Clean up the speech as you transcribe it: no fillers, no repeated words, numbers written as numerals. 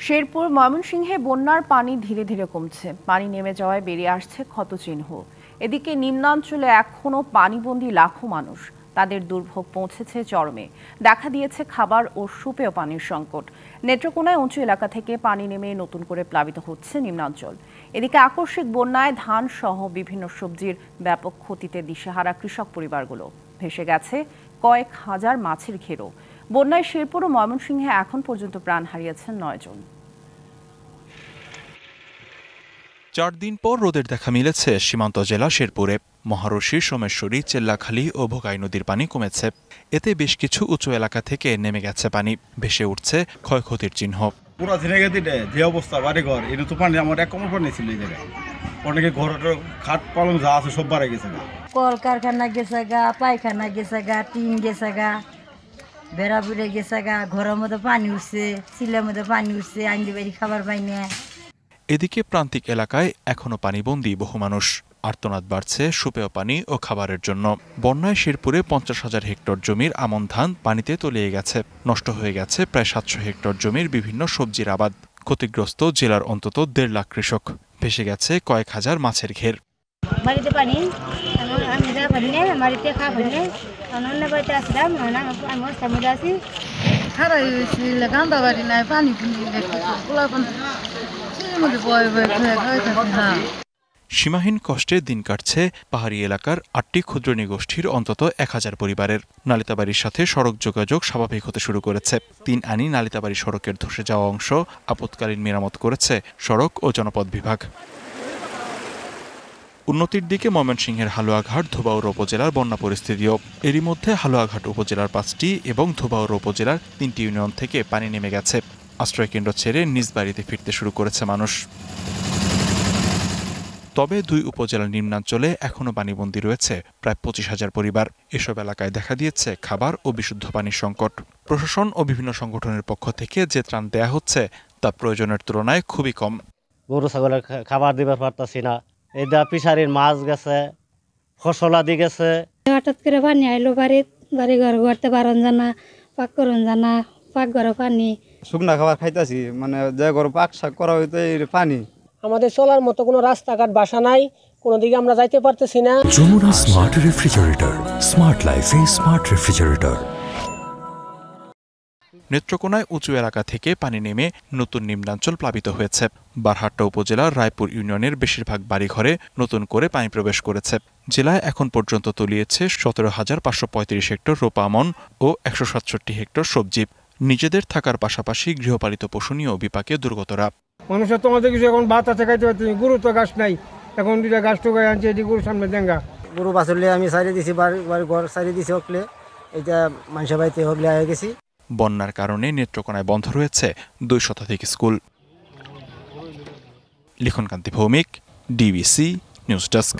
শেরপুর ময়মনসিংহে বন্যার পানি ধীরে ধীরে কমছে। পানি নেমে যাওয়ায় বেরিয়ে আসছে ক্ষতচিহ্ন। এদিকে নিম্নাঞ্চলে এখনো পানিবন্দী লাখো মানুষ। তাদের দুর্ভোগ পৌঁছেছে চরমে। দেখা দিয়েছে খাবার ও সুপেয় পানির সংকট। নেত্রকোনায় উঁচু এলাকা থেকে পানি নেমে নতুন করে প্লাবিত হচ্ছে নিম্নাঞ্চল। এদিকে আকস্মিক বন্যায় ধান সহ বিভিন্ন সবজির ব্যাপক ক্ষতিতে দিশেহারা কৃষক পরিবারগুলো। ভেসে গেছে কয়েক হাজার মাছের ঘেরও। বন্যায় শেরপুর ও ময়মনসিংহে এখন পর্যন্ত প্রাণ হারিয়েছেন 9 জন। 4 দিন পর রোদের দেখা মিলেছে সীমান্ত জেলা শেরপুরে। মহারশী, সোমেশ্বরী, চেল্লাখালী ও ভোগাই নদীর পানি কমেছে। এতে বেশ কিছু উঁচু এলাকা থেকে নেমে গেছে পানি। ভেসে উঠছে ক্ষয়ক্ষতির চিহ্ন। পুরা ঝিনাইগাতিতে যে অবস্থা, বাড়িঘর এটা তো পানি আমার এক কমর পানি ছিল এই জায়গায়। অনেকে ঘর খাট পালং যা আছে সব বাড়ে গেছে। কলকারখানা গেছে গা, পায়খানা গেছে গা, টিন গেছে গা, বেড়া বুড়ে গেছে গা, ঘরের মধ্যে পানি উঠছে, চিলের মধ্যে পানি উঠছে, আইনদি বাড়ি খাবার পাই না। এদিকে প্রান্তিক এলাকায় এখনো পানিবন্দী বহু মানুষ। আর্তনাদ বাড়ছে সুপেয় পানি ও খাবারের জন্য। বন্যায় শেরপুরে 50,000 হেক্টর জমির আমন ধান পানিতে তলিয়ে গেছে। নষ্ট হয়ে গেছে প্রায় 700 হেক্টর জমির বিভিন্ন সবজির আবাদ। ক্ষতিগ্রস্ত জেলার অন্তত 1.5 লাখ কৃষক। ভেসে গেছে কয়েক হাজার মাছের ঘের। বাড়িতে পানি, আমি যা পারি না, বাড়িতে খাওয়া পারি না, অন্য বাড়িতে আসলাম, আমি মধ্যে আছি। খারাপ হয়েছিল, কান্দা বাড়ি নাই, পানি সীমাহীন কষ্টে দিন কাটছে পাহাড়ি এলাকার 8টি ক্ষুদ্র নৃগোষ্ঠীর অন্তত 1000 পরিবারের। নালিতাবাড়ির সাথে সড়ক যোগাযোগ স্বাভাবিক হতে শুরু করেছে। 3 আনি নালিতাবাড়ি সড়কের ধসে যাওয়া অংশ আপৎকালীন মেরামত করেছে সড়ক ও জনপথ বিভাগ। উন্নতির দিকে ময়মনসিংহের হালুয়াঘাট, ধোবাউড়া উপজেলার বন্যা পরিস্থিতিও। এরই মধ্যে হালুয়াঘাট উপজেলার 5টি এবং ধোবাউড়া উপজেলার 3টি ইউনিয়ন থেকে পানি নেমে গেছে। আশ্রয়কেন্দ্র ছেড়ে নিজ বাড়িতে ফিরতে শুরু করেছে মানুষ। তবে 2 উপজেলার নিম্নাঞ্চলে এখনো পানিবন্দী রয়েছে প্রায় 25,000 পরিবার। এসব এলাকায় দেখা দিয়েছে খাবার ও বিশুদ্ধ পানির সংকট। প্রশাসন ও বিভিন্ন সংগঠনের পক্ষ থেকে যে ত্রাণ দেয়া হচ্ছে তা প্রয়োজনের তুলনায় খুবই কম। গরু ছাগলের খাবার দিবার পারতাছি না। এই দা পিসারির মাছ গেছে, ফসল আদি গেছে। হঠাৎ করে পানি আইলো বাড়ি ঘর করতে পারন জানা, পাক করন জানা, পাক ঘর পানি। শুকনা খাবার খাইতেছি, মানে যে ঘর পাক শাক করা হইতো এই পানি। আমাদের চলার মতো কোনো রাস্তাঘাট বাসা নাই, কোনো দিকে আমরা যাইতে পারতেছি না। যমুনা স্মার্ট রেফ্রিজারেটর, স্মার্ট লাইফে স্মার্ট রেফ্রিজারেটর। নেত্রকোনায় উঁচু এলাকা থেকে পানি নেমে নতুন নিম্নাঞ্চল প্লাবিত হয়েছে। বারহাট্টা উপজেলার রায়পুর ইউনিয়নের বেশিরভাগ বাড়িঘরে নতুন করে পানি প্রবেশ করেছে। জেলায় এখন পর্যন্ত তলিয়েছে 17,535 হেক্টর রোপা আমন ও 167 হেক্টর সবজি। নিজেদের থাকার পাশাপাশি গৃহপালিত পশু নিয়েও বিপাকে দুর্গতরা। মানুষের তোমাদের কিছু এখন ভাত আছে খাইতে পারতেছি, গরু তো গাছ নাই, এখন 2টা গাছ টোকাই আনছে, এটি গরুর সামনে দেঙ্গা। গরু বাছুরলে আমি সাইডে দিছি, বাড়ি ঘর সাইডে দিছি, হকলে এটা মানুষের বাড়িতে হকলে হয়ে গেছি। বন্যার কারণে নেত্রকোনায় বন্ধ রয়েছে 2 শতাধিক school. Likhankanti Bhowmik, DBC news desk.